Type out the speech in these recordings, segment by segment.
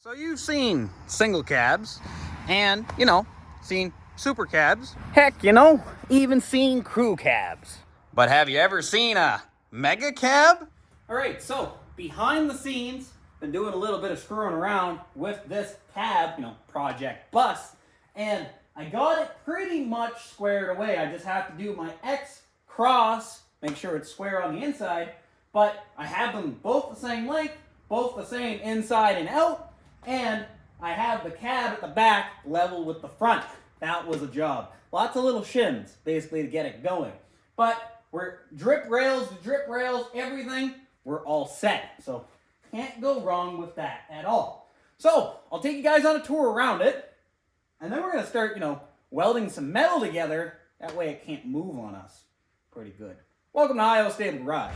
So you've seen single cabs and, seen super cabs. Heck, even seen crew cabs. But have you ever seen a mega cab? All right, so behind the scenes, been doing a little bit of screwing around with this cab, Project Bus, and I got it pretty much squared away. I just have to do my X cross, make sure it's square on the inside, but I have them both the same length, both the same inside and out, and I have the cab at the back level with the front. That was a job. Lots of little shims, basically, to get it going. But we're drip rails to drip rails, everything, we're all set. So can't go wrong with that at all. So I'll take you guys on a tour around it, and then we're going to start, welding some metal together. That way it can't move on us. Pretty good. Welcome to Iowa Stable Garage.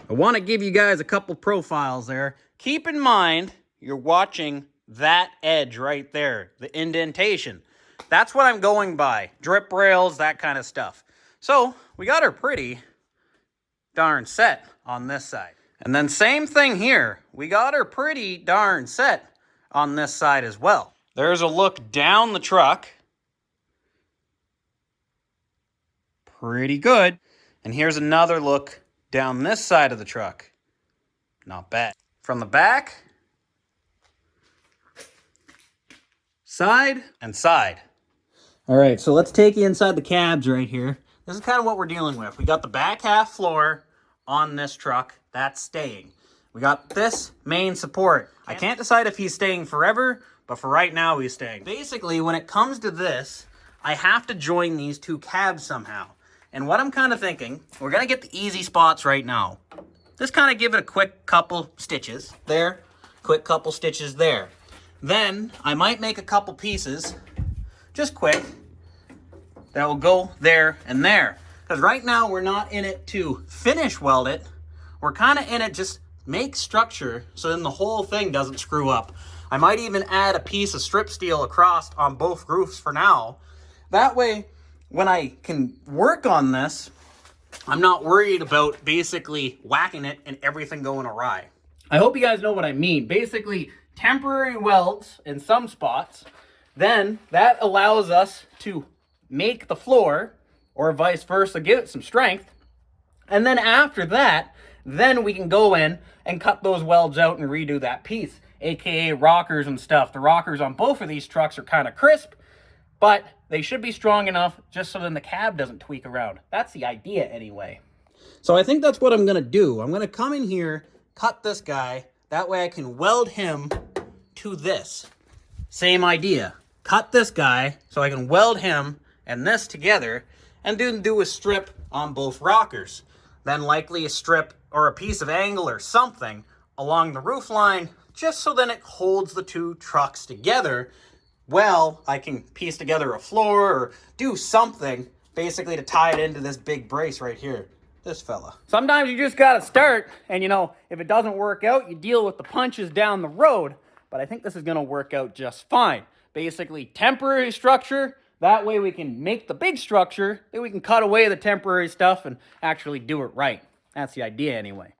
I want to give you guys a couple profiles there. Keep in mind, you're watching that edge right there, the indentation. That's what I'm going by. Drip rails, that kind of stuff. So we got her pretty darn set on this side. And then same thing here. We got her pretty darn set on this side as well. There's a look down the truck. Pretty good. And here's another look down this side of the truck. Not bad. From the back, side, and side. All right, so let's take you inside the cabs right here. This is kind of what we're dealing with. We got the back half floor on this truck. That's staying. We got this main support. I can't decide if he's staying forever, but for right now, he's staying. Basically, when it comes to this, I have to join these two cabs somehow. And what I'm kind of thinking, we're going to get the easy spots right now. Just kind of give it a quick couple stitches there, quick couple stitches there. Then I might make a couple pieces, just quick, that will go there and there. Because right now we're not in it to finish weld it. We're kind of in it just make structure so then the whole thing doesn't screw up. I might even add a piece of strip steel across on both roofs for now. That way, when I can work on this, I'm not worried about basically whacking it and everything going awry. I hope you guys know what I mean. Basically, temporary welds in some spots, then that allows us to make the floor, or vice versa, give it some strength. And then after that, then we can go in and cut those welds out and redo that piece, aka rockers and stuff. The rockers on both of these trucks are kind of crisp, but they should be strong enough just so then the cab doesn't tweak around. That's the idea anyway. So I think that's what I'm going to do. I'm going to come in here, cut this guy. That way I can weld him to this. Same idea. Cut this guy so I can weld him and this together and do a strip on both rockers. Then likely a strip or a piece of angle or something along the roof line just so then it holds the two trucks together. Well, I can piece together a floor or do something basically to tie it into this big brace right here. This fella. Sometimes you just got to start and, if it doesn't work out, you deal with the punches down the road. But I think this is going to work out just fine. Basically, temporary structure. That way we can make the big structure. Then we can cut away the temporary stuff and actually do it right. That's the idea anyway.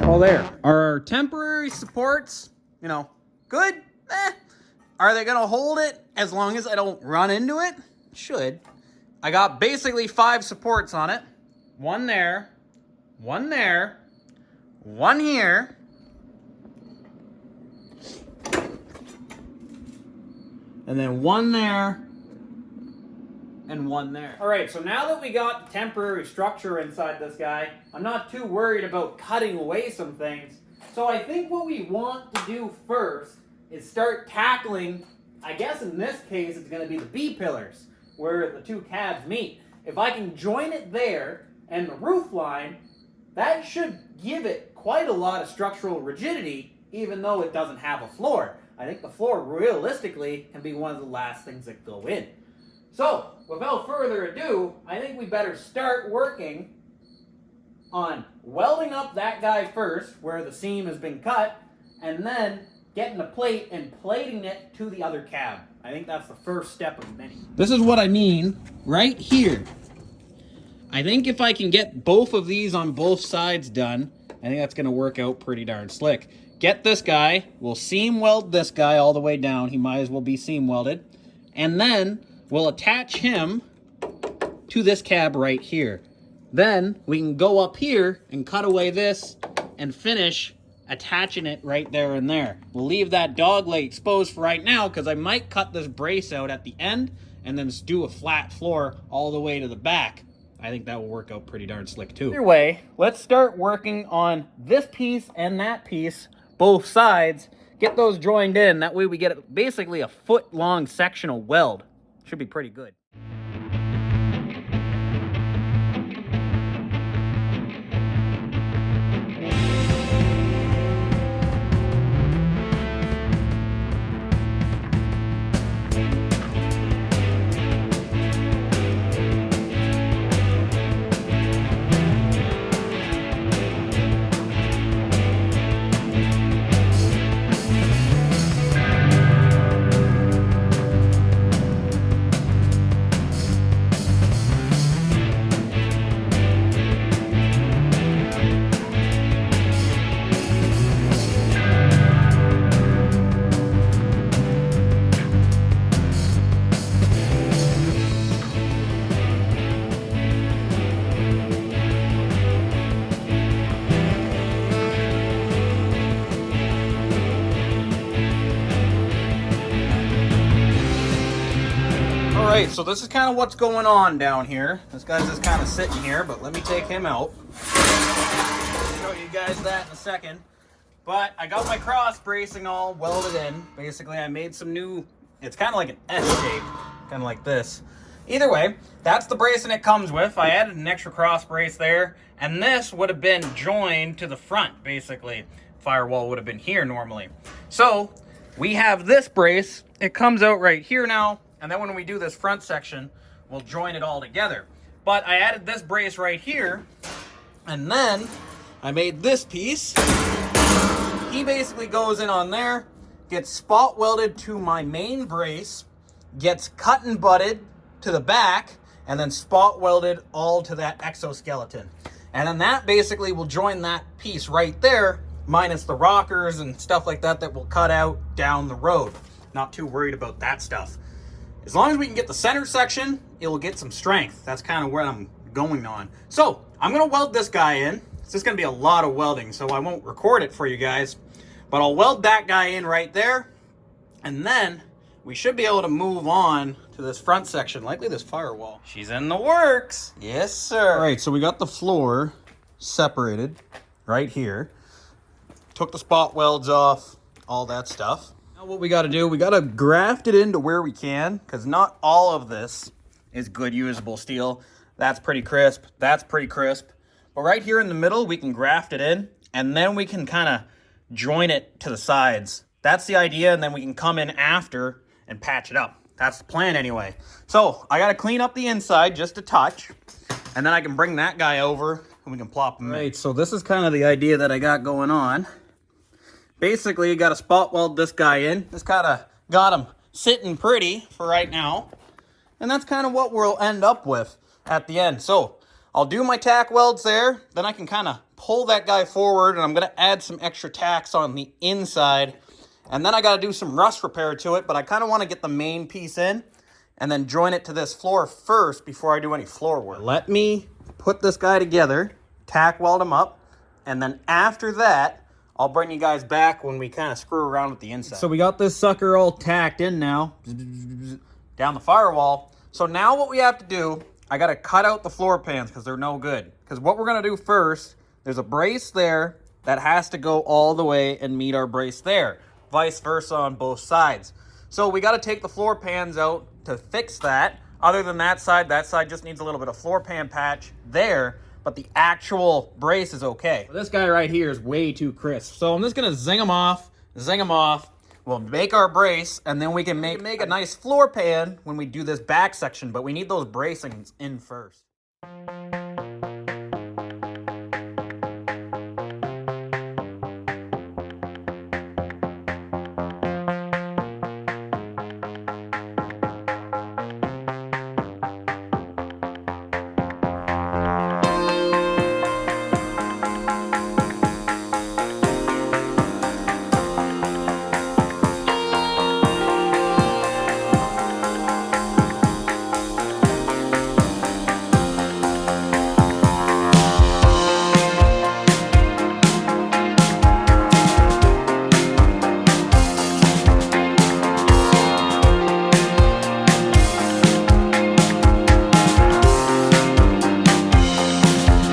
Well, there. Are our temporary supports, good? Are they going to hold it as long as I don't run into it? Should. I got basically 5 supports on it. One there, one there, one here, and then one there, and one there. All right, so now that we got the temporary structure inside this guy, I'm not too worried about cutting away some things. So I think what we want to do first is start tackling, I guess in this case, it's going to be the B-pillars, where the two cabs meet. if I can join it there and the roof line, that should give it quite a lot of structural rigidity, even though it doesn't have a floor. I think the floor realistically can be one of the last things that go in. So, without further ado, I think we better start working on welding up that guy first, where the seam has been cut, and then getting the plate and plating it to the other cab. I think that's the first step of many. This is what I mean right here. I think if I can get both of these on both sides done, I think that's going to work out pretty darn slick. Get this guy, we'll seam weld this guy all the way down. He might as well be seam welded. And then we'll attach him to this cab right here. Then we can go up here and cut away this and finish attaching it right there and there. We'll leave that dog leg exposed for right now because I might cut this brace out at the end and then just do a flat floor all the way to the back. I think that will work out pretty darn slick too. Either way, let's start working on this piece and that piece, both sides. Get those joined in. That way we get basically a foot-long sectional weld. Should be pretty good. Alright, so this is kind of what's going on down here. This guy's just kind of sitting here, but let me take him out. I'll show you guys that in a second. But I got my cross bracing all welded in. Basically, I made some new, it's kind of like an S shape, kind of like this. Either way, that's the bracing it comes with. I added an extra cross brace there, and this would have been joined to the front, basically. Firewall would have been here normally. So, we have this brace. It comes out right here now. And then when we do this front section, we'll join it all together. But I added this brace right here, and then I made this piece. He basically goes in on there, gets spot welded to my main brace, gets cut and butted to the back, and then spot welded all to that exoskeleton. And then that basically will join that piece right there, minus the rockers and stuff like that that will cut out down the road. Not too worried about that stuff. As long as we can get the center section, it'll get some strength. That's kind of where I'm going on. So, I'm going to weld this guy in. It's just going to be a lot of welding, so I won't record it for you guys. But I'll weld that guy in right there. And then, we should be able to move on to this front section, likely this firewall. She's in the works. Yes, sir. All right, so we got the floor separated right here. Took the spot welds off, all that stuff. What we got to do, we got to graft it into where we can, because not all of this is good usable steel. That's pretty crisp, that's pretty crisp, but right here in the middle we can graft it in, and then we can kind of join it to the sides. That's the idea, and then we can come in after and patch it up. That's the plan anyway. So I got to clean up the inside just a touch, and then I can bring that guy over and we can plop him in. Right, so this is kind of the idea that I got going on. Basically, you got to spot weld this guy in. Just kind of got him sitting pretty for right now. And that's kind of what we'll end up with at the end. So, I'll do my tack welds there. Then I can kind of pull that guy forward. And I'm going to add some extra tacks on the inside. And then I got to do some rust repair to it. But I kind of want to get the main piece in. And then join it to this floor first before I do any floor work. Let me put this guy together. Tack weld him up. And then after that, I'll bring you guys back when we kind of screw around with the inside. So we got this sucker all tacked in now, down the firewall. So now what we have to do, I got to cut out the floor pans because they're no good. Because what we're going to do first, there's a brace there that has to go all the way and meet our brace there. Vice versa on both sides. So we got to take the floor pans out to fix that. Other than that side just needs a little bit of floor pan patch there, but the actual brace is okay. This guy right here is way too crisp. So I'm just gonna zing him off. We'll make our brace, and then we can make a nice floor pan when we do this back section, but we need those bracings in first.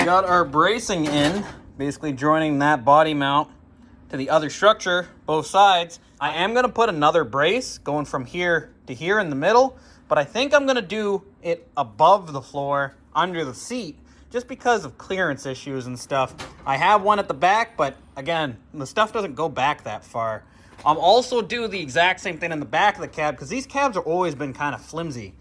Got our bracing in, basically joining that body mount to the other structure, both sides. I am gonna put another brace going from here to here in the middle, but I think I'm gonna do it above the floor, under the seat, just because of clearance issues and stuff. I have one at the back, but again, the stuff doesn't go back that far. I'll also do the exact same thing in the back of the cab, because these cabs have always been kind of flimsy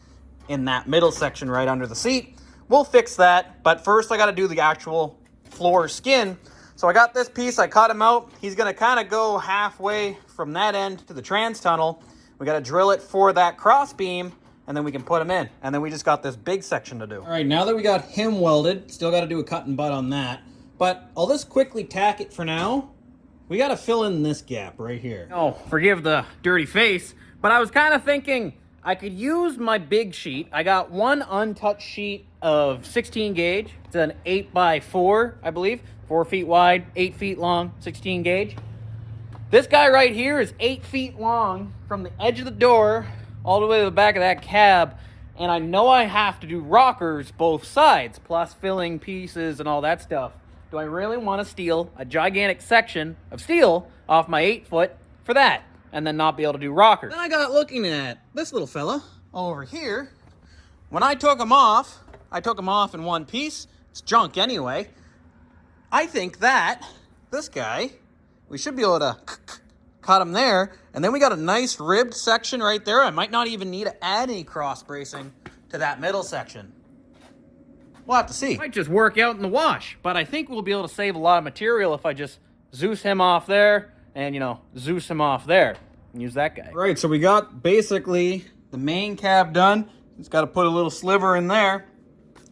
in that middle section right under the seat. We'll fix that, but first I gotta do the actual floor skin. So I got this piece, I cut him out. He's gonna kind of go halfway from that end to the trans tunnel. We gotta drill it for that cross beam, and then we can put him in. And then we just got this big section to do. All right, now that we got him welded, still gotta do a cut and butt on that, but I'll just quickly tack it for now. We gotta fill in this gap right here. Oh, forgive the dirty face, but I was kind of thinking I could use my big sheet. I got one untouched sheet of 16 gauge. It's an 8x4, I believe. 4 feet wide, 8 feet long, 16 gauge. This guy right here is 8 feet long from the edge of the door all the way to the back of that cab. And I know I have to do rockers both sides, plus filling pieces and all that stuff. Do I really want to steal a gigantic section of steel off my 8 foot for that, and then not be able to do rockers? Then I got looking at this little fella over here. When I took him off in one piece. It's junk anyway. I think that this guy, we should be able to cut him there, and then we got a nice ribbed section right there. I might not even need to add any cross bracing to that middle section. We'll have to see. Might just work out in the wash, but I think we'll be able to save a lot of material if I just Zeus him off there and, Zeus him off there and use that guy. Right, so we got basically the main cab done. Just got to put a little sliver in there.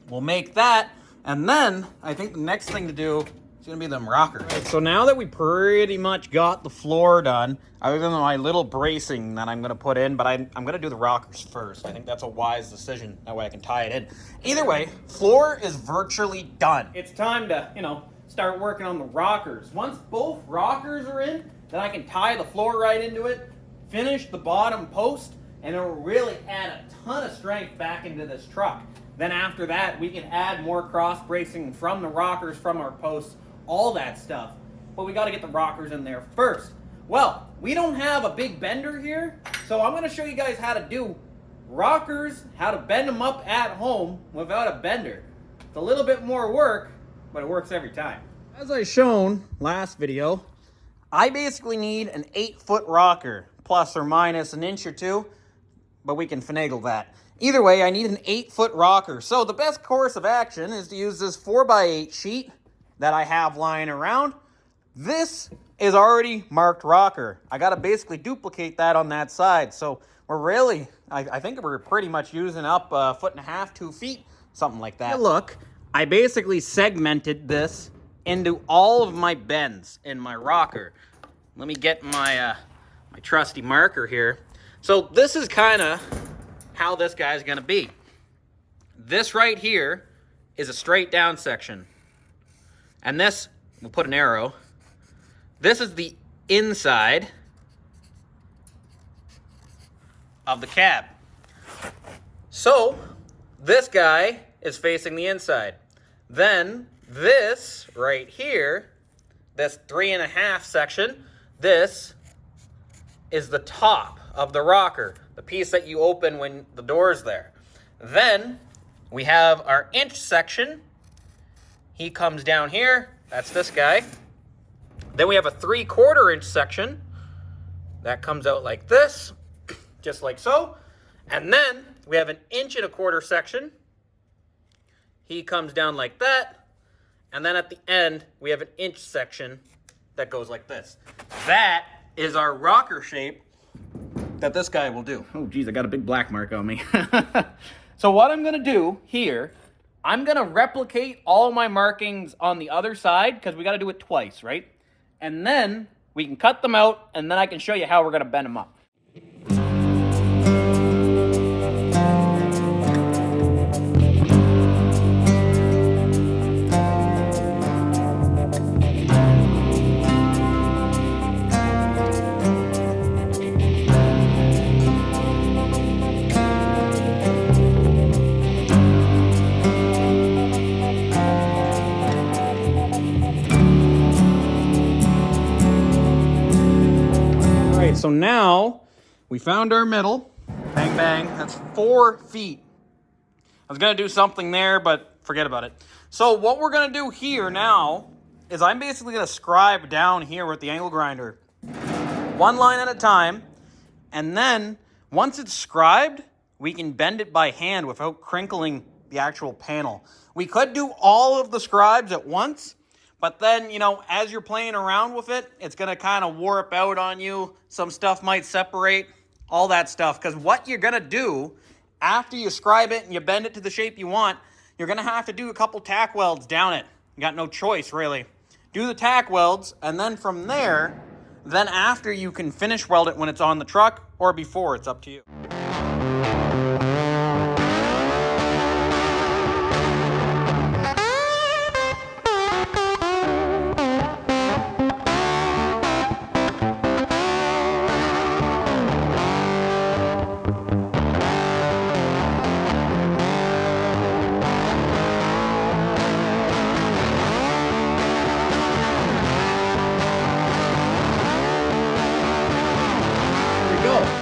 We'll make that, and then I think the next thing to do is going to be them rockers. Right, so now that we pretty much got the floor done, other than my little bracing that I'm going to put in, but I'm going to do the rockers first. I think that's a wise decision. That way I can tie it in. Either way, floor is virtually done. It's time to, start working on the rockers. Once both rockers are in, then I can tie the floor right into it, finish the bottom post, and it will really add a ton of strength back into this truck. Then after that, we can add more cross bracing from the rockers, from our posts, all that stuff. But we got to get the rockers in there first. Well, we don't have a big bender here, so I'm going to show you guys how to do rockers, how to bend them up at home without a bender. It's a little bit more work, but it works every time. As I shown last video, I basically need an 8-foot rocker, plus or minus an inch or two, but we can finagle that. Either way, I need an 8-foot rocker. So the best course of action is to use this 4x8 sheet that I have lying around. This is already marked rocker. I got to basically duplicate that on that side. So we're really, I think we're pretty much using up 1.5 feet, 2 feet, something like that. Look, I basically segmented this into all of my bends in my rocker. Let me get my, my trusty marker here. So this is kind of how this guy's gonna be. This right here is a straight down section. And this, we'll put an arrow. This is the inside of the cab. So this guy is facing the inside. Then this right here, this 3.5 section, this is the top of the rocker, the piece that you open when the door's there. Then we have our inch section. He comes down here. That's this guy. Then we have a 3/4 inch section. That comes out like this, just like so. And then we have an 1.25 inch section. He comes down like that. And then at the end, we have an inch section that goes like this. That is our rocker shape that this guy will do. Oh, geez, I got a big black mark on me. So what I'm gonna do here, I'm gonna replicate all my markings on the other side, because we gotta do it twice, right? And then we can cut them out, and then I can show you how we're gonna bend them up. So now we found our middle. Bang, bang. That's 4 feet. I was going to do something there, but forget about it. So what we're going to do here now is I'm basically going to scribe down here with the angle grinder. One line at a time. And then once it's scribed, we can bend it by hand without crinkling the actual panel. We could do all of the scribes at once, but then, you know, as you're playing around with it, it's going to kind of warp out on you. Some stuff might separate, all that stuff. Because what you're going to do after you scribe it and you bend it to the shape you want, you're going to have to do a couple tack welds down it. You got no choice, really. Do the tack welds, and then from there, then after you can finish weld it when it's on the truck or before, it's up to you.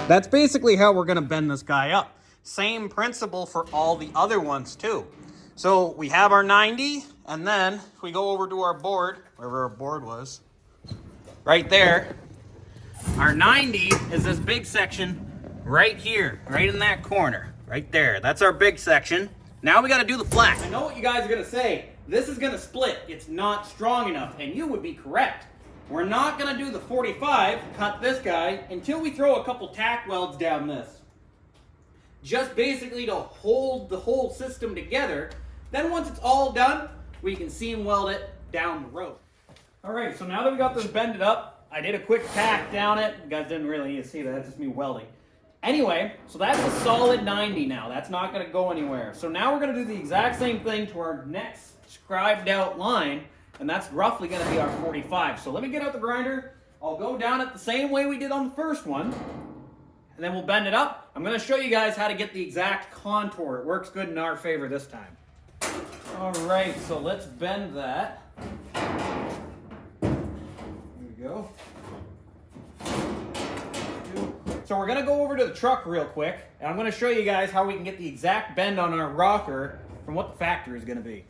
That's basically how we're going to bend this guy up. Same principle for all the other ones too. So we have our 90, and then if we go over to our board, wherever our board was, right there, our 90 is this big section right here, right in that corner, right there. That's our big section. Now we got to do the flat. I know what you guys are going to say. This is going to split. It's not strong enough, and you would be correct. We're not going to do the 45, cut this guy, until we throw a couple tack welds down this. Just basically to hold the whole system together. Then once it's all done, we can seam weld it down the road. Alright, so now that we got this bended up, I did a quick tack down it. You guys didn't really need to see that, that's just me welding. Anyway, so that's a solid 90 now. That's not going to go anywhere. So now we're going to do the exact same thing to our next scribed out line. And that's roughly going to be our 45. So let me get out the grinder. I'll go down it the same way we did on the first one. And then we'll bend it up. I'm going to show you guys how to get the exact contour. It works good in our favor this time. All right, so let's bend that. Here we go. So we're going to go over to the truck real quick. And I'm going to show you guys how we can get the exact bend on our rocker from what the factory is going to be.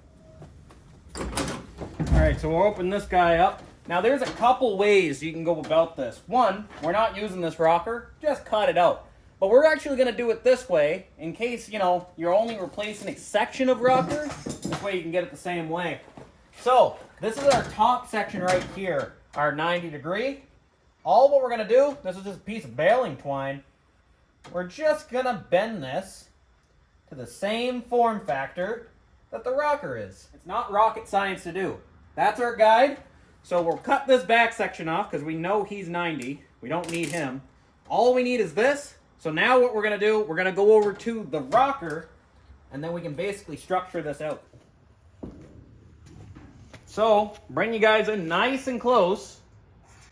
Alright, so we'll open this guy up. Now there's a couple ways you can go about this. One, we're not using this rocker, just cut it out. But we're actually going to do it this way, in case, you know, you're only replacing a section of rocker. This way you can get it the same way. So, this is our top section right here, our 90 degree. All what we're going to do, this is just a piece of baling twine. We're just going to bend this to the same form factor that the rocker is. It's not rocket science to do. That's our guide. So we'll cut this back section off because we know he's 90. We don't need him. All we need is this. So now what we're going to do, we're going to go over to the rocker, and then we can basically structure this out. So, bring you guys in nice and close.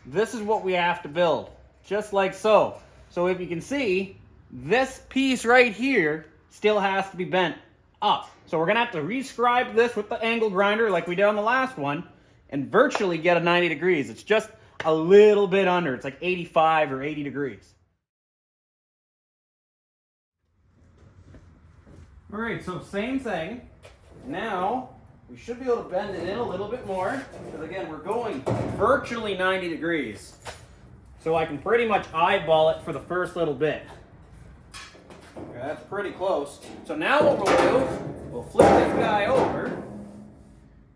This is what we have to build. Just like so. So if you can see, this piece right here still has to be bent up. So we're going to have to rescribe this with the angle grinder like we did on the last one and virtually get a 90 degrees. It's just a little bit under. It's like 85 or 80 degrees. All right, so same thing. Now, we should be able to bend it in a little bit more, because again, we're going virtually 90 degrees. So I can pretty much eyeball it for the first little bit. Okay, that's pretty close. So now what we'll do, we'll flip this guy over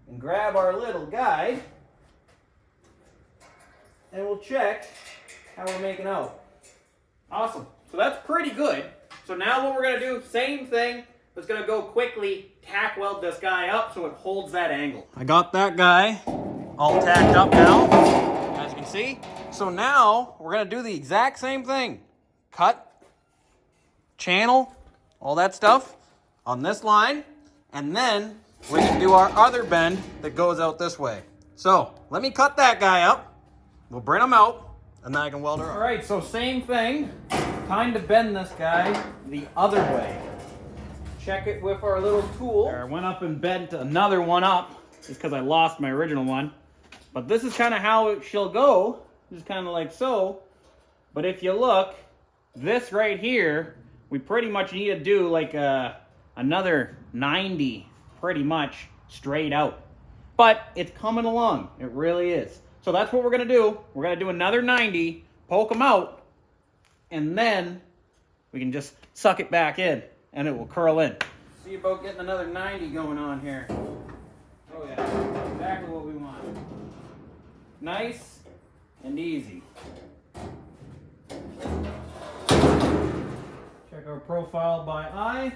and grab our little guide, and we'll check how we're making out. Awesome. So that's pretty good. So now what we're going to do, same thing, but it's going to go quickly, tack weld this guy up so it holds that angle. I got that guy all tacked up now, as you can see. So now we're going to do the exact same thing. Cut, channel, all that stuff on this line, and then we can do our other bend that goes out this way. So let me cut that guy up. We'll bring him out, and then I can weld her up. All right, so same thing. Time to bend this guy the other way. Check it with our little tool. I went up and bent another one up just because I lost my original one. But this is kind of how she'll go. Just kind of like so. But if you look, this right here, we pretty much need to do like another 90 pretty much straight out. But it's coming along. It really is. So that's what we're going to do. We're going to do another 90, poke them out, and then we can just suck it back in and it will curl in. See about getting another 90 going on here. Oh yeah, exactly what we want. Nice and easy. Check our profile by eye.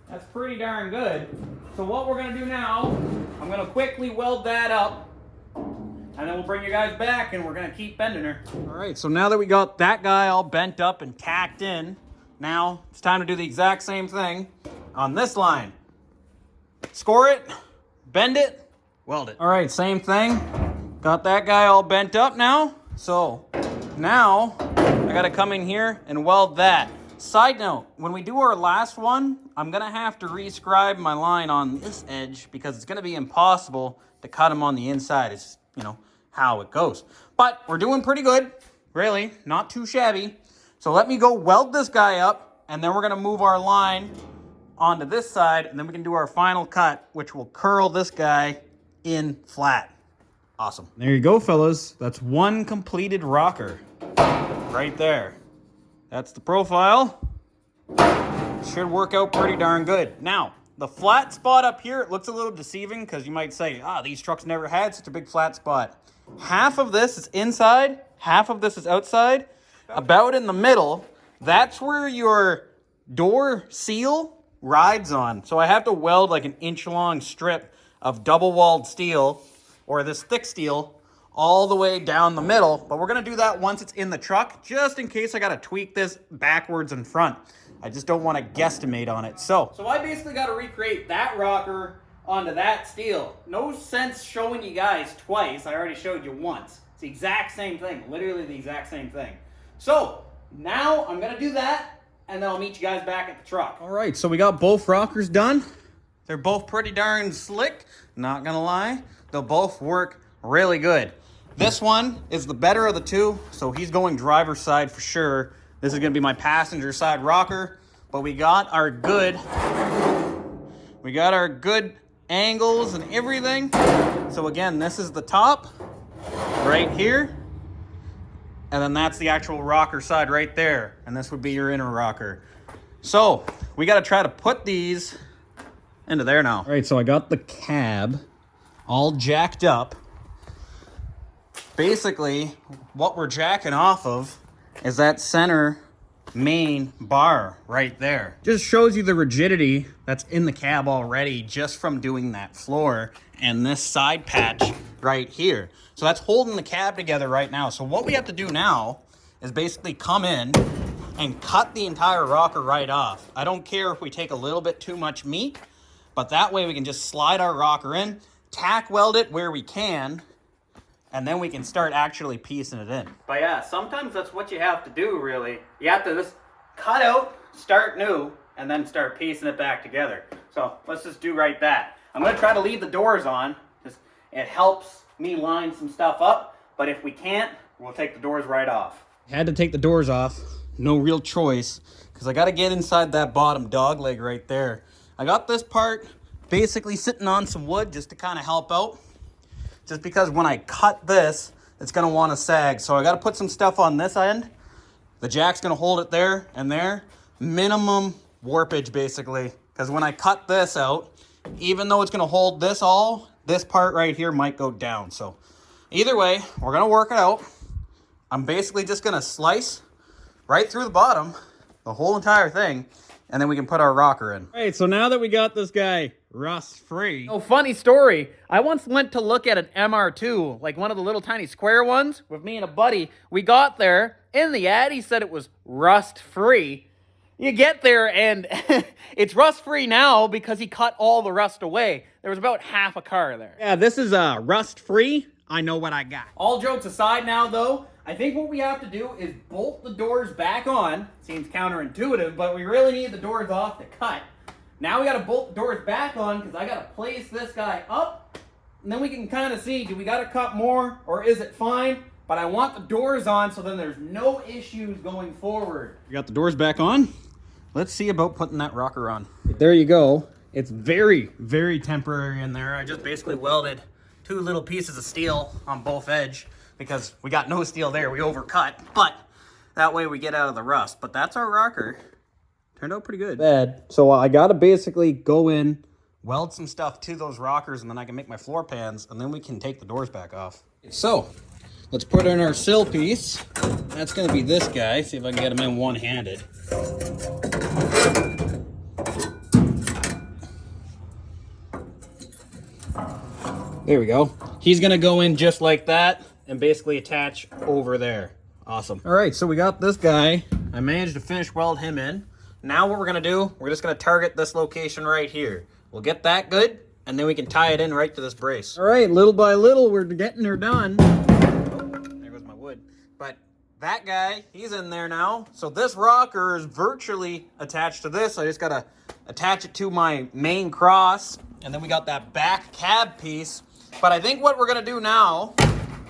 That's pretty darn good. So what we're going to do now, I'm going to quickly weld that up, and then we'll bring you guys back and we're going to keep bending her. All right, so now that we got that guy all bent up and tacked in, now it's time to do the exact same thing on this line. Score it, bend it, weld it. All right, same thing. Got that guy all bent up now. So now I got to come in here and weld that. Side note, when we do our last one, I'm going to have to rescribe my line on this edge because it's going to be impossible to cut them on the inside. It's just, you know, how it goes. But we're doing pretty good, really, not too shabby. So let me go weld this guy up, and then we're going to move our line onto this side, and then we can do our final cut, which will curl this guy in flat. Awesome. There you go, fellas. That's one completed rocker right there. That's the profile. Should work out pretty darn good. Now, the flat spot up here, it looks a little deceiving because you might say, these trucks never had such a big flat spot. Half of this is inside, half of this is outside. About in the middle, that's where your door seal rides on. So I have to weld like an inch-long strip of double-walled steel, or this thick steel, all the way down the middle. But we're going to do that once it's in the truck, just in case I got to tweak this backwards and front. I just don't want to guesstimate on it. So I basically got to recreate that rocker onto that steel. No sense showing you guys twice. I already showed you once. It's the exact same thing, literally the exact same thing. So now I'm going to do that, and then I'll meet you guys back at the truck. All right, so we got both rockers done. They're both pretty darn slick, not going to lie. They'll both work really good. This one is the better of the two, so he's going driver's side for sure. This is going to be my passenger side rocker, but we got our good angles and everything. So again, this is the top right here, and then that's the actual rocker side right there, and this would be your inner rocker. So we got to try to put these into there now. All right, so I got the cab all jacked up. Basically, what we're jacking off of is that center main bar right there. Just shows you the rigidity that's in the cab already just from doing that floor and this side patch right here. So that's holding the cab together right now. So what we have to do now is basically come in and cut the entire rocker right off. I don't care if we take a little bit too much meat, but that way we can just slide our rocker in, tack weld it where we can, and then we can start actually piecing it in. But yeah, sometimes that's what you have to do, really. You have to just cut out, start new, and then start piecing it back together. So let's just do right that. I'm going to try to leave the doors on. Just, it helps me line some stuff up. But if we can't, we'll take the doors right off. Had to take the doors off no real choice because I got to get inside that bottom dog leg right there. I got this part basically sitting on some wood just to kind of help out. Just because when I cut this, it's going to want to sag. So I got to put some stuff on this end. The jack's going to hold it there and there. Minimum warpage basically. Because when I cut this out, even though it's going to hold this all, this part right here might go down. So either way, we're going to work it out. I'm basically just going to slice right through the bottom, the whole entire thing, and then we can put our rocker in. All right, so now that we got this guy rust-free. Oh, funny story. I once went to look at an MR2, like one of the little tiny square ones, with me and a buddy. We got there, in the ad, he said it was rust-free. You get there, and it's rust-free now because he cut all the rust away. There was about half a car there. Yeah, this is rust-free. I know what I got. All jokes aside now, though, I think what we have to do is bolt the doors back on. Seems counterintuitive, but we really need the doors off to cut. Now we got to bolt the doors back on because I got to place this guy up. And then we can kind of see, do we got to cut more or is it fine? But I want the doors on so then there's no issues going forward. You got the doors back on. Let's see about putting that rocker on. There you go. It's very, very temporary in there. I just basically welded 2 little pieces of steel on both edge because we got no steel there. We overcut, but that way we get out of the rust. But that's our rocker. Turned out pretty good. Bad. So I got to basically go in, weld some stuff to those rockers, and then I can make my floor pans, and then we can take the doors back off. So let's put in our sill piece. That's going to be this guy. See if I can get him in one-handed. There we go. He's going to go in just like that and basically attach over there. Awesome. All right, so we got this guy. I managed to finish weld him in. Now what we're going to do, we're just going to target this location right here. We'll get that good, and then we can tie it in right to this brace. All right, little by little, we're getting her done. Oh, there goes my wood. But that guy, he's in there now. So this rocker is virtually attached to this. I just got to attach it to my main cross, and then we got that back cab piece. But I think what we're going to do now,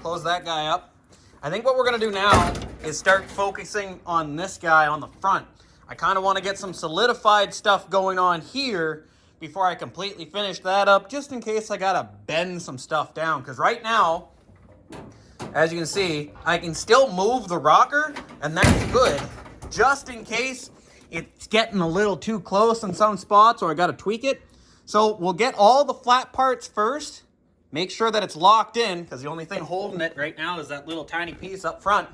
close that guy up. I think what we're going to do now is start focusing on this guy on the front. I kind of want to get some solidified stuff going on here before I completely finish that up, just in case I got to bend some stuff down. Because right now, as you can see, I can still move the rocker, and that's good. Just in case it's getting a little too close in some spots or I got to tweak it. So we'll get all the flat parts first. Make sure that it's locked in, because the only thing holding it right now is that little tiny piece up front.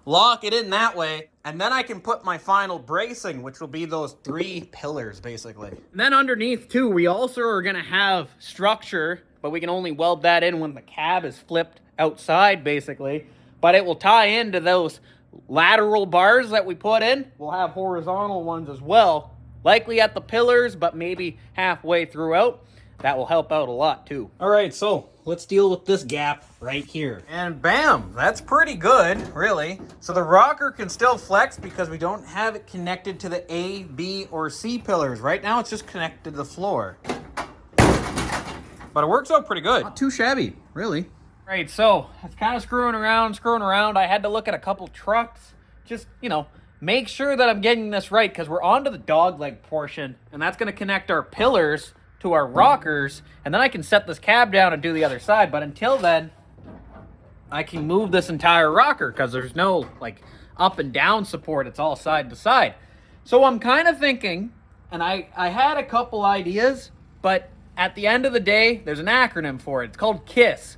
Lock it in that way, and then I can put my final bracing, which will be those 3 pillars, basically. And then underneath, too, we also are going to have structure, but we can only weld that in when the cab is flipped outside, basically. But it will tie into those lateral bars that we put in. We'll have horizontal ones as well, likely at the pillars, but maybe halfway throughout. That will help out a lot, too. All right, so let's deal with this gap right here. And bam, that's pretty good, really. So the rocker can still flex because we don't have it connected to the A, B, or C pillars. Right now, it's just connected to the floor. But it works out pretty good. Not too shabby, really. Right, so it's kind of screwing around. I had to look at a couple trucks. Just, make sure that I'm getting this right, because we're onto the dog leg portion, and that's going to connect our pillars to our rockers, and then I can set this cab down and do the other side. But until then, I can move this entire rocker because there's no up and down support. It's all side to side. So I'm kind of thinking, and I had a couple ideas, but at the end of the day, there's an acronym for it. It's called KISS.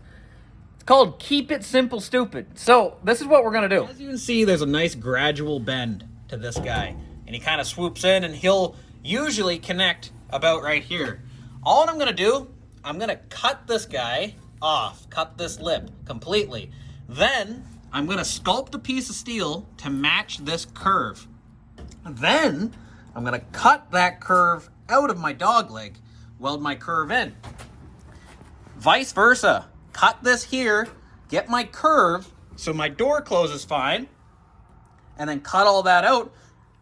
It's called Keep It Simple Stupid. So this is what we're going to do. As you can see, there's a nice gradual bend to this guy, and he kind of swoops in, and he'll usually connect about right here. All I'm going to do, I'm going to cut this guy off, cut this lip completely. Then I'm going to sculpt a piece of steel to match this curve. Then I'm going to cut that curve out of my dog leg, weld my curve in. Vice versa, cut this here, get my curve so my door closes fine, and then cut all that out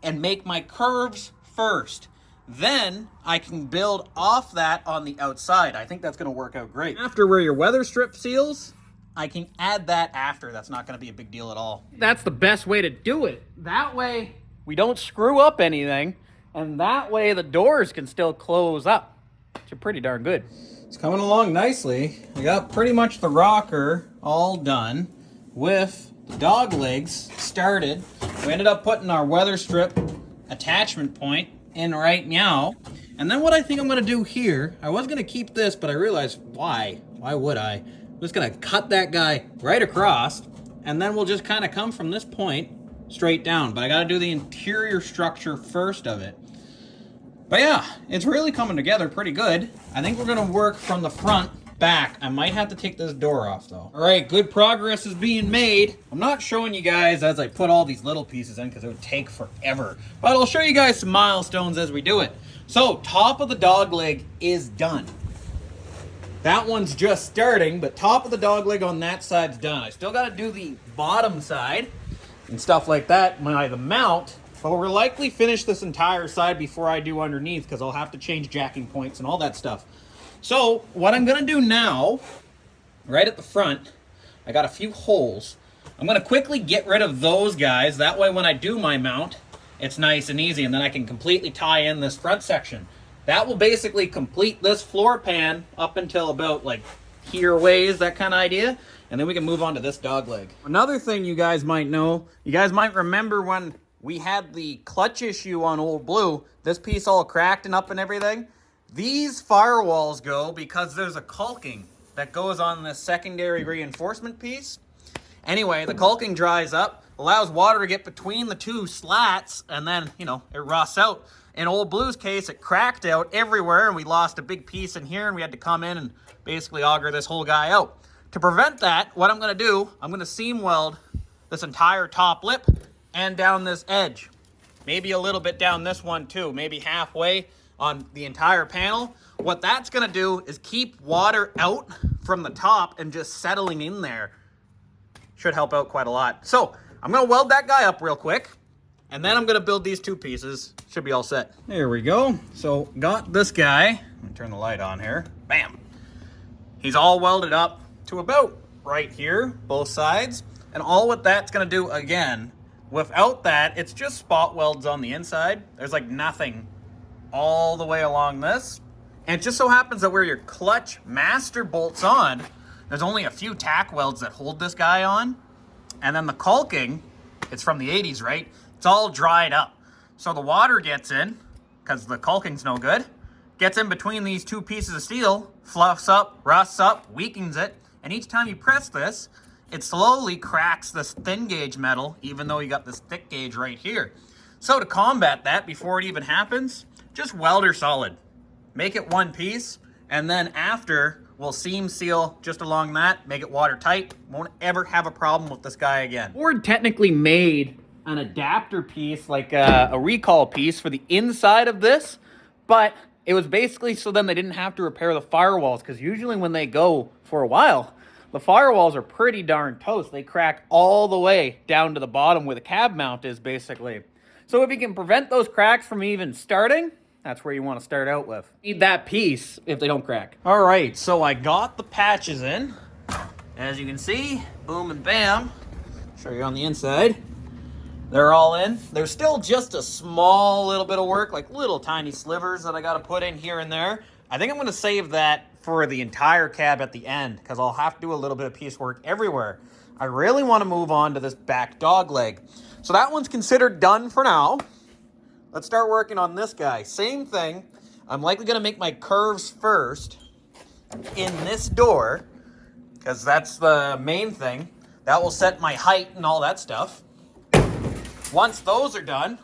and make my curves first. Then I can build off that on the outside. I think that's going to work out great. After where your weather strip seals, I can add that after. That's not going to be a big deal at all. That's the best way to do it. That way we don't screw up anything, and that way the doors can still close up, which are pretty darn good. It's coming along nicely. I got pretty much the rocker all done with the dog legs started. We ended up putting our weather strip attachment point in right now. And then what I think I'm going to do here, I was going to keep this, but I realized why? Why would I? I'm just going to cut that guy right across, and then we'll just kind of come from this point straight down. But I got to do the interior structure first of it. But yeah, it's really coming together pretty good. I think we're going to work from the front back. I might have to take this door off though. All right, good progress is being made. I'm not showing you guys as I put all these little pieces in because it would take forever. But I'll show you guys some milestones as we do it. So, top of the dog leg is done. That one's just starting, but top of the dog leg on that side's done. I still got to do the bottom side and stuff like that, the mount, but we'll likely finish this entire side before I do underneath because I'll have to change jacking points and all that stuff. So, what I'm going to do now, right at the front, I got a few holes. I'm going to quickly get rid of those guys. That way when I do my mount, it's nice and easy, and then I can completely tie in this front section. That will basically complete this floor pan up until about like here ways, that kind of idea. And then we can move on to this dog leg. Another thing you guys might know, you guys might remember when we had the clutch issue on Old Blue, this piece all cracked and up and everything. These firewalls go because there's a caulking that goes on this secondary reinforcement piece. Anyway, the caulking dries up, allows water to get between the two slats, and then, you know, it rusts out. In Old Blue's case, it cracked out everywhere, and we lost a big piece in here, and we had to come in and basically auger this whole guy out. To prevent that, what I'm going to do, I'm going to seam weld this entire top lip and down this edge. Maybe a little bit down this one too, maybe halfway on the entire panel. What that's going to do is keep water out from the top and just settling in there. Should help out quite a lot. So, I'm going to weld that guy up real quick, and then I'm going to build these two pieces. Should be all set. There we go. So, got this guy. Let me turn the light on here. Bam. He's all welded up to about right here, both sides. And all what that's going to do, again, without that, it's just spot welds on the inside. There's like nothing all the way along this. And it just so happens that where your clutch master bolts on, there's only a few tack welds that hold this guy on. And then the caulking, it's from the 80's, right? It's all dried up. So the water gets in, because the caulking's no good, gets in between these two pieces of steel, fluffs up, rusts up, weakens it, and each time you press this, it slowly cracks this thin gauge metal, even though you got this thick gauge right here. So to combat that, before it even happens, just welder solid. Make it one piece, and then after, we'll seam seal just along that, make it watertight. Won't ever have a problem with this guy again. Ford technically made an adapter piece, like a recall piece for the inside of this, but it was basically so then they didn't have to repair the firewalls, because usually when they go for a while, the firewalls are pretty darn toast. They crack all the way down to the bottom where the cab mount is, basically. So if you can prevent those cracks from even starting, that's where you want to start out with. Need that piece if they don't crack. All right, so I got the patches in. As you can see, boom and bam. Show you on the inside. They're all in. There's still just a small little bit of work, like little tiny slivers that I got to put in here and there. I think I'm going to save that for the entire cab at the end, because I'll have to do a little bit of piecework everywhere. I really want to move on to this back dog leg. So that one's considered done for now. Let's start working on this guy. Same thing. I'm likely going to make my curves first in this door, because that's the main thing. That will set my height and all that stuff. Once those are done,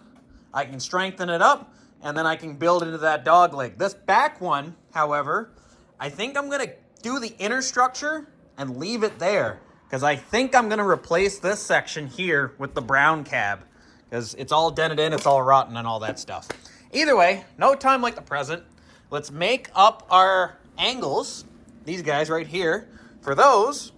I can strengthen it up, and then I can build into that dog leg. This back one, however, I think I'm going to do the inner structure and leave it there, because I think I'm going to replace this section here with the brown cab, because it's all dented in, it's all rotten and all that stuff. Either way, no time like the present. Let's make up our angles, these guys right here, for those,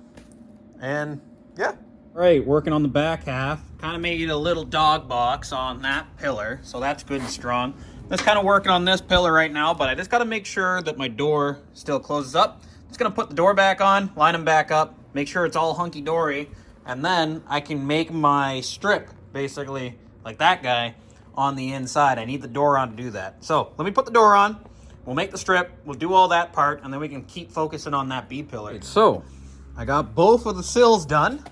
and yeah. Right, working on the back half. Kind of made a little dog box on that pillar, so that's good and strong. Just kind of working on this pillar right now, but I just got to make sure that my door still closes up. Just going to put the door back on, line them back up, make sure it's all hunky-dory, and then I can make my strip, basically, like that guy, on the inside. I need the door on to do that. So let me put the door on. We'll make the strip. We'll do all that part, and then we can keep focusing on that B-pillar. So I got both of the sills done.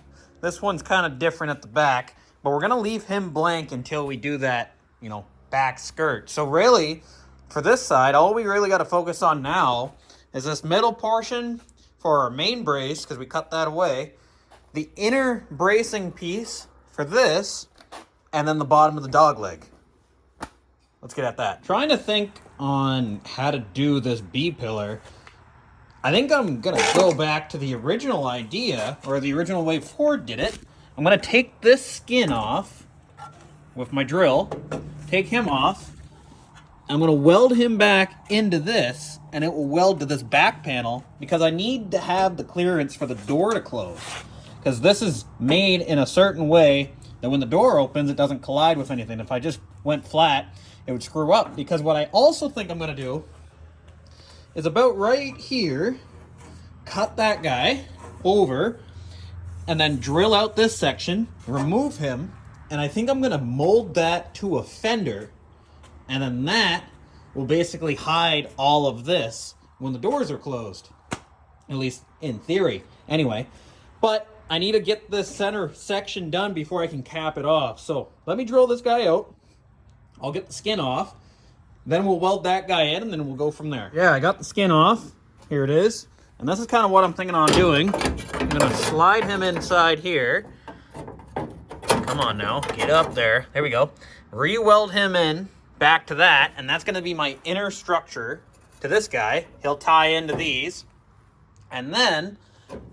This one's kind of different at the back, but we're going to leave him blank until we do that, you know, back skirt. So really, for this side, all we really got to focus on now is this middle portion for our main brace, because we cut that away, the inner bracing piece for this, and then the bottom of the dog leg. Let's get at that. Trying to think on how to do this B-pillar. I think I'm going to go back to the original idea, or the original way Ford did it. I'm going to take this skin off with my drill, take him off. I'm going to weld him back into this, and it will weld to this back panel, because I need to have the clearance for the door to close. Because this is made in a certain way that when the door opens, it doesn't collide with anything. If I just went flat, it would screw up. Because what I also think I'm going to do is about right here, cut that guy over, and then drill out this section, remove him, and I think I'm going to mold that to a fender. And then that will basically hide all of this when the doors are closed. At least in theory. Anyway, but I need to get this center section done before I can cap it off. So let me drill this guy out. I'll get the skin off. Then we'll weld that guy in, and then we'll go from there. Yeah, I got the skin off. Here it is. And this is kind of what I'm thinking on doing. I'm going to slide him inside here. Come on now. Get up there. There we go. Re-weld him in. Back to that, and that's going to be my inner structure to this guy. He'll tie into these, and then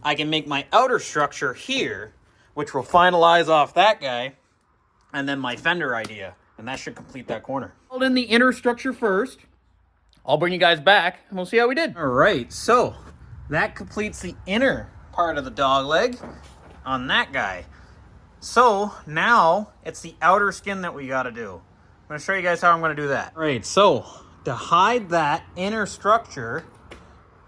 I can make my outer structure here, which will finalize off that guy, and then my fender idea, and that should complete that corner. Weld in the inner structure first. I'll bring you guys back, and we'll see how we did. All right, so that completes the inner part of the dog leg on that guy. So now it's the outer skin that we got to do. I'm going to show you guys how I'm going to do that. All right, so to hide that inner structure,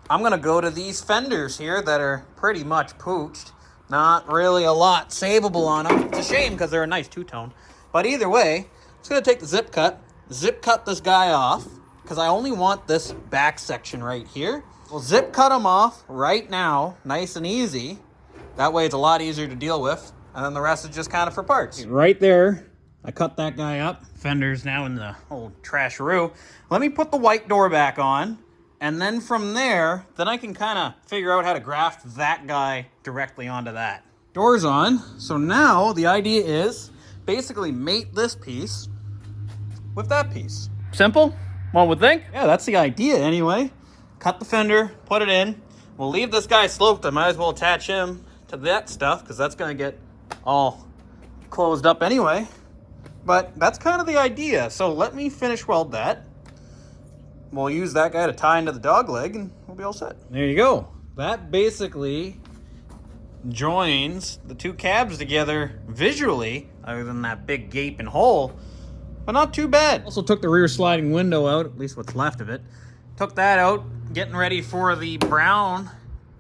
I'm going to go to these fenders here that are pretty much pooched. Not really a lot savable on them. It's a shame because they're a nice two-tone. But either way, I'm just going to take the zip cut this guy off, because I only want this back section right here. We'll zip cut him off right now, nice and easy. That way it's a lot easier to deal with. And then the rest is just kind of for parts. Right there. I cut that guy up. Fender's now in the old trasharoo. Let me put the white door back on. And then from there, then I can kind of figure out how to graft that guy directly onto that. Door's on. So now the idea is basically mate this piece with that piece. Simple, one would think. Yeah, that's the idea anyway. Cut the fender, put it in. We'll leave this guy sloped. I might as well attach him to that stuff, because that's going to get all closed up anyway. But that's kind of the idea. So let me finish weld that. We'll use that guy to tie into the dog leg, and we'll be all set. There you go. That basically joins the two cabs together visually, other than that big gaping hole, but not too bad. Also took the rear sliding window out, at least what's left of it. Took that out, getting ready for the brown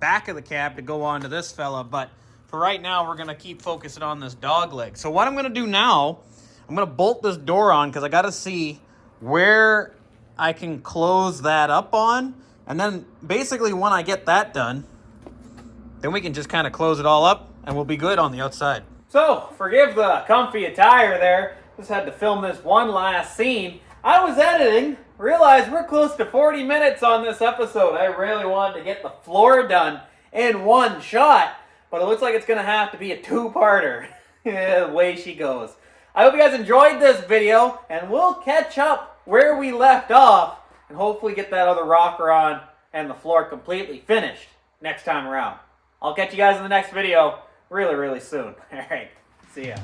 back of the cab to go onto this fella, but for right now, we're gonna keep focusing on this dog leg. So what I'm gonna do now, I'm going to bolt this door on, because I got to see where I can close that up on. And then basically when I get that done, then we can just kind of close it all up, and we'll be good on the outside. So, forgive the comfy attire there. Just had to film this one last scene. I was editing, realized we're close to 40 minutes on this episode. I really wanted to get the floor done in one shot, but it looks like it's going to have to be a two-parter. The way she goes. I hope you guys enjoyed this video, and we'll catch up where we left off and hopefully get that other rocker on and the floor completely finished next time around. I'll catch you guys in the next video really, really soon. All right, see ya.